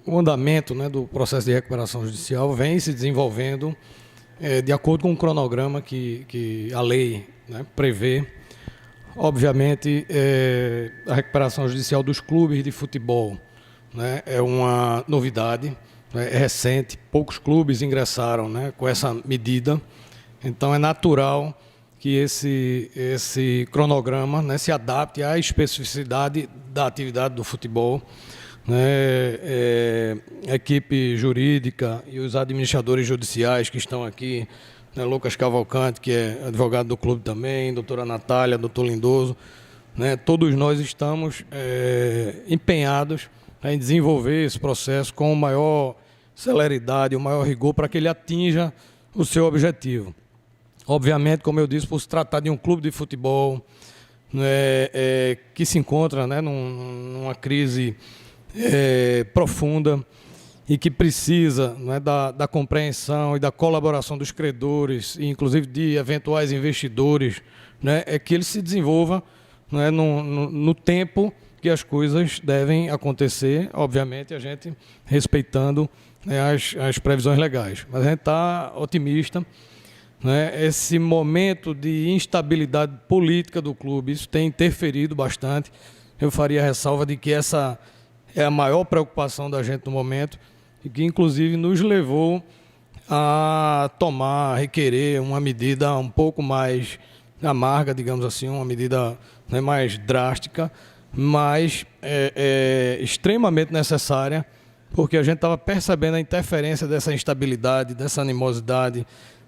o andamento, né, do processo de recuperação judicial vem se desenvolvendo de acordo com o cronograma que a lei, né, prevê. Obviamente, a recuperação judicial dos clubes de futebol, né, é uma novidade, né, é recente, poucos clubes ingressaram, né, com essa medida, então é natural que esse cronograma, né, se adapte à especificidade da atividade do futebol, né, a equipe jurídica e os administradores judiciais que estão aqui, né, Lucas Cavalcante, que é advogado do clube também, doutora Natália, doutor Lindoso, né, todos nós estamos empenhados, né, em desenvolver esse processo com maior celeridade, o maior rigor, para que ele atinja o seu objetivo. Obviamente, como eu disse, por se tratar de um clube de futebol, né, que se encontra, né, numa crise profunda e que precisa, né, da compreensão e da colaboração dos credores, e inclusive de eventuais investidores, né, que ele se desenvolva, né, no tempo que as coisas devem acontecer, obviamente a gente respeitando, né, as previsões legais. Mas a gente está otimista, né? Esse momento de instabilidade política do clube, isso tem interferido bastante. Eu faria a ressalva de que essa é a maior preocupação da gente no momento e que inclusive nos levou a requerer uma medida um pouco mais amarga, digamos assim, uma medida, né, mais drástica, mas extremamente necessária, porque a gente estava percebendo a interferência dessa instabilidade, dessa animosidade,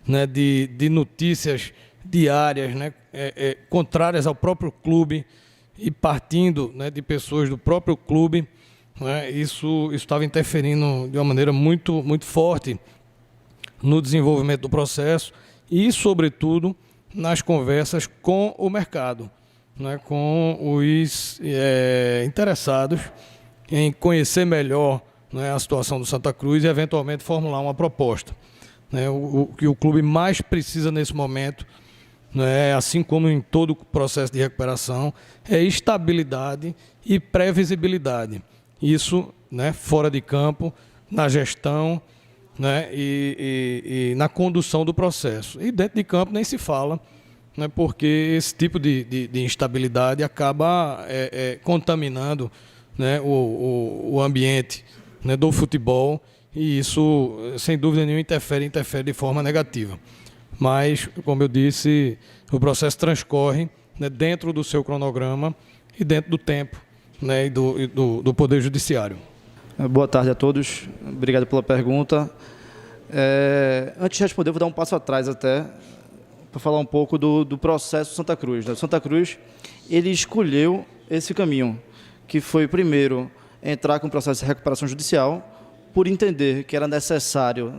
né, de notícias diárias, né, contrárias ao próprio clube e partindo, né, de pessoas do próprio clube, né, isso estava interferindo de uma maneira muito, muito forte no desenvolvimento do processo e, sobretudo, nas conversas com o mercado, né, com os interessados em conhecer melhor, né, a situação do Santa Cruz e, eventualmente, formular uma proposta. Né, o que o clube mais precisa nesse momento, né, assim como em todo o processo de recuperação, é estabilidade e previsibilidade. Isso, né, fora de campo, na gestão, né, e na condução do processo. E dentro de campo nem se fala, né, porque esse tipo de instabilidade acaba contaminando, né, o ambiente, né, do futebol, e isso, sem dúvida nenhuma, interfere de forma negativa. Mas, como eu disse, o processo transcorre, né, dentro do seu cronograma e dentro do tempo, né, e do Poder Judiciário. Boa tarde a todos. Obrigado pela pergunta. Antes de responder, eu vou dar um passo atrás até, para falar um pouco do processo Santa Cruz. O Santa Cruz, ele escolheu esse caminho, que foi, primeiro, entrar com o processo de recuperação judicial, por entender que era necessário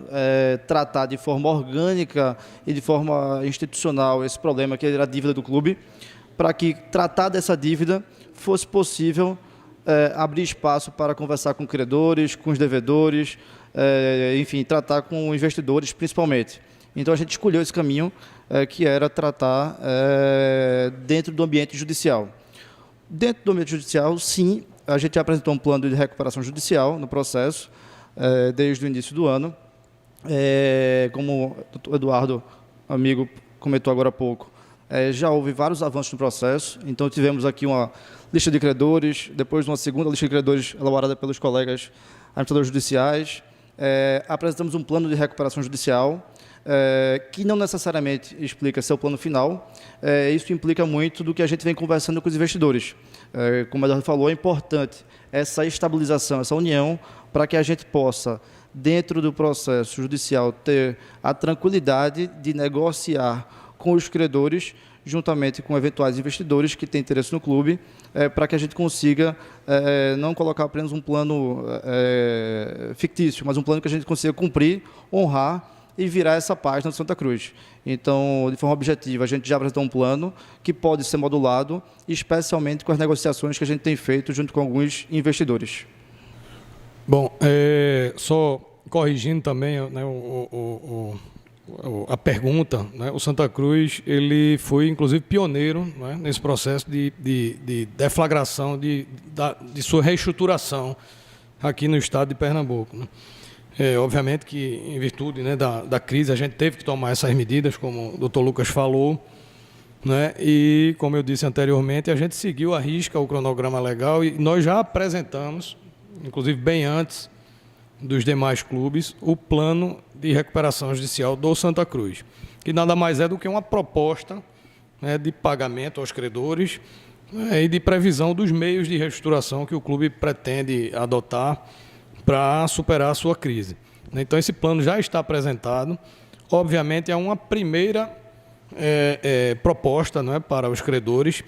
tratar de forma orgânica e de forma institucional esse problema, que era a dívida do clube, para que tratar dessa dívida fosse possível abrir espaço para conversar com credores, com os devedores, enfim, tratar com investidores principalmente. Então a gente escolheu esse caminho, que era tratar dentro do ambiente judicial. Dentro do ambiente judicial, sim, a gente apresentou um plano de recuperação judicial no processo, desde o início do ano. Como o Eduardo, amigo, comentou agora há pouco, já houve vários avanços no processo. Então tivemos aqui uma lista de credores, depois uma segunda lista de credores elaborada pelos colegas administradores judiciais. Apresentamos um plano de recuperação judicial, que não necessariamente explica seu plano final. Isso implica muito do que a gente vem conversando com os investidores. Como o Eduardo falou, é importante essa estabilização, essa união, para que a gente possa, dentro do processo judicial, ter a tranquilidade de negociar com os credores, juntamente com eventuais investidores que têm interesse no clube, para que a gente consiga não colocar apenas um plano fictício, mas um plano que a gente consiga cumprir, honrar e virar essa página do Santa Cruz. Então, de forma objetiva, a gente já apresentou um plano que pode ser modulado, especialmente com as negociações que a gente tem feito junto com alguns investidores. Bom, só corrigindo também, né, a pergunta, né, o Santa Cruz ele foi, inclusive, pioneiro, né, nesse processo de deflagração, de sua reestruturação, aqui no estado de Pernambuco, né? Obviamente que, em virtude, né, da crise, a gente teve que tomar essas medidas, como o doutor Lucas falou, né? E, como eu disse anteriormente, a gente seguiu à risca o cronograma legal e nós já apresentamos, inclusive bem antes dos demais clubes, o plano de recuperação judicial do Santa Cruz, que nada mais é do que uma proposta, né, de pagamento aos credores, né, e de previsão dos meios de reestruturação que o clube pretende adotar para superar a sua crise. Então, esse plano já está apresentado. Obviamente, é uma primeira proposta, não é, para os credores,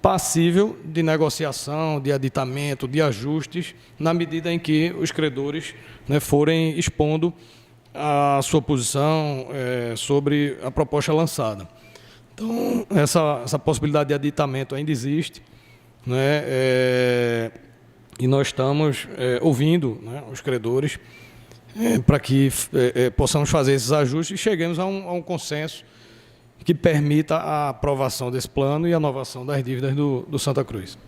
passível de negociação, de aditamento, de ajustes, na medida em que os credores, né, forem expondo a sua posição sobre a proposta lançada. Então, essa possibilidade de aditamento ainda existe, né, e nós estamos ouvindo, né, os credores para que possamos fazer esses ajustes e cheguemos a um consenso que permita a aprovação desse plano e a renovação das dívidas do Santa Cruz.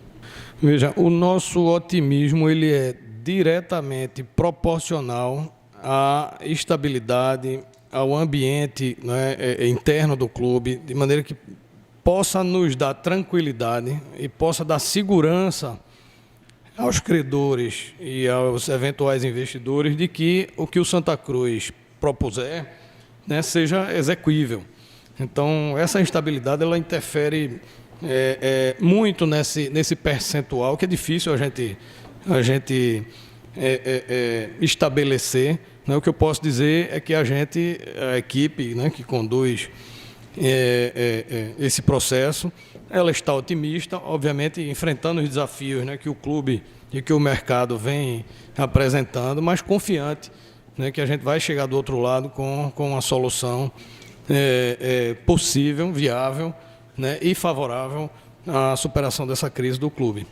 Veja, o nosso otimismo ele é diretamente proporcional à estabilidade, ao ambiente, né, interno do clube, de maneira que possa nos dar tranquilidade e possa dar segurança aos credores e aos eventuais investidores de que o que o Santa Cruz propuser, né, seja execuível. Então, essa instabilidade ela interfere muito nesse percentual, que é difícil a gente estabelecer. Né? O que eu posso dizer é que a equipe, né, que conduz esse processo, ela está otimista, obviamente enfrentando os desafios, né, que o clube e que o mercado vem apresentando, mas confiante, né, que a gente vai chegar do outro lado com uma solução possível, viável, né, e favorável à superação dessa crise do clube.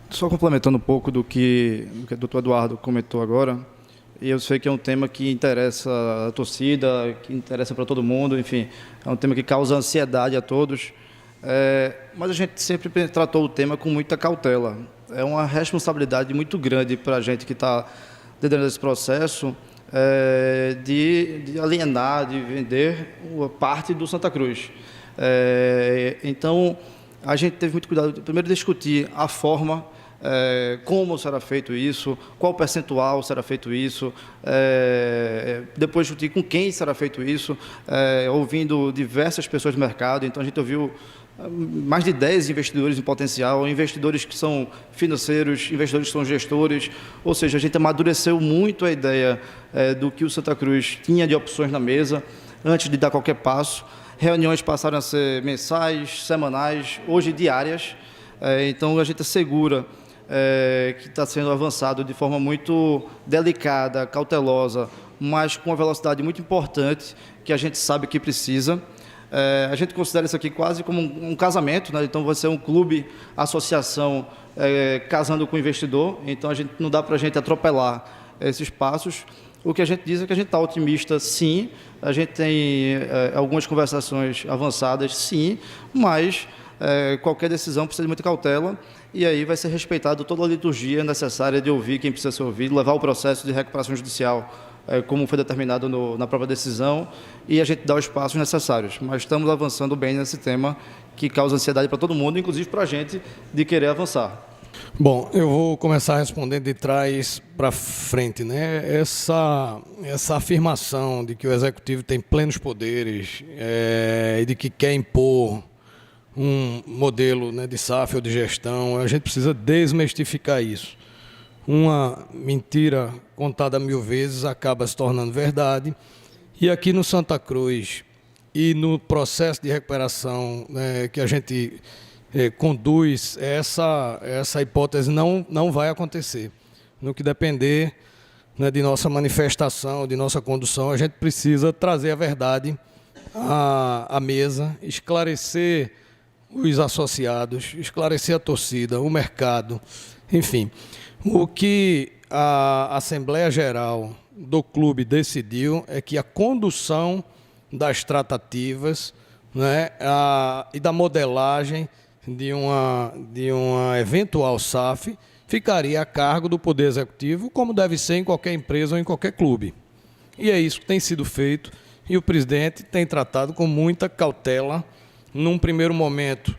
Só complementando um pouco do que o doutor Eduardo comentou agora, e eu sei que é um tema que interessa a torcida, que interessa para todo mundo, enfim, é um tema que causa ansiedade a todos, mas a gente sempre tratou o tema com muita cautela. É uma responsabilidade muito grande para a gente que está dentro desse processo, de alienar, de vender parte do Santa Cruz. Então, a gente teve muito cuidado, primeiro, de discutir a forma, como será feito isso, qual percentual será feito isso, depois discutir com quem será feito isso, ouvindo diversas pessoas do mercado. Então, a gente ouviu mais de 10 investidores em potencial, investidores que são financeiros, investidores que são gestores, ou seja, a gente amadureceu muito a ideia do que o Santa Cruz tinha de opções na mesa antes de dar qualquer passo. Reuniões passaram a ser mensais, semanais, hoje diárias, então a gente assegura que está sendo avançado de forma muito delicada, cautelosa, mas com uma velocidade muito importante que a gente sabe que precisa. A gente considera isso aqui quase como um casamento, né? Então vai ser um clube, associação, casando com o investidor, então não dá para a gente atropelar esses passos. O que a gente diz é que a gente está otimista, sim, a gente tem algumas conversações avançadas, sim, mas qualquer decisão precisa de muita cautela e aí vai ser respeitado toda a liturgia necessária de ouvir quem precisa ser ouvido, levar o processo de recuperação judicial como foi determinado na própria decisão, e a gente dá os passos necessários. Mas estamos avançando bem nesse tema que causa ansiedade para todo mundo, inclusive para a gente, de querer avançar. Bom, eu vou começar respondendo de trás para frente, né? Essa afirmação de que o Executivo tem plenos poderes e de que quer impor um modelo, né, de SAF ou de gestão, a gente precisa desmistificar isso. Uma mentira contada 1000 vezes acaba se tornando verdade. E aqui no Santa Cruz e no processo de recuperação, né, que a gente conduz, essa hipótese não vai acontecer. No que depender, né, de nossa manifestação, de nossa condução, a gente precisa trazer a verdade à mesa, esclarecer os associados, esclarecer a torcida, o mercado, enfim. O que a Assembleia Geral do clube decidiu é que a condução das tratativas, né, e da modelagem de uma eventual SAF ficaria a cargo do Poder Executivo, como deve ser em qualquer empresa ou em qualquer clube. E é isso que tem sido feito e o presidente tem tratado com muita cautela, num primeiro momento,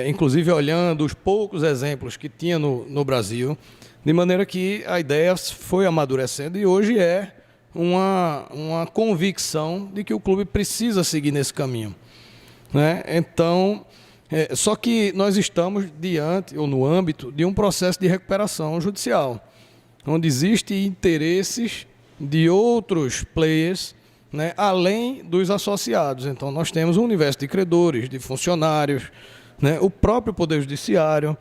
inclusive olhando os poucos exemplos que tinha no Brasil, de maneira que a ideia foi amadurecendo e hoje é uma convicção de que o clube precisa seguir nesse caminho, né? Então, só que nós estamos diante, ou no âmbito, de um processo de recuperação judicial, onde existem interesses de outros players, né, além dos associados. Então, nós temos um universo de credores, de funcionários, né, o próprio Poder Judiciário,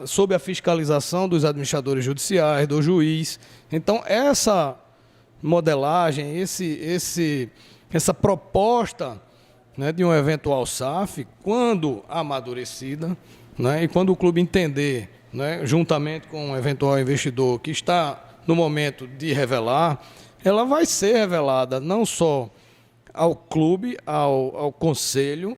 sob a fiscalização dos administradores judiciais, do juiz. Então, essa modelagem, essa proposta, né, de um eventual SAF, quando amadurecida, né, e quando o clube entender, né, juntamente com um eventual investidor que está no momento de revelar, ela vai ser revelada não só ao clube, ao conselho,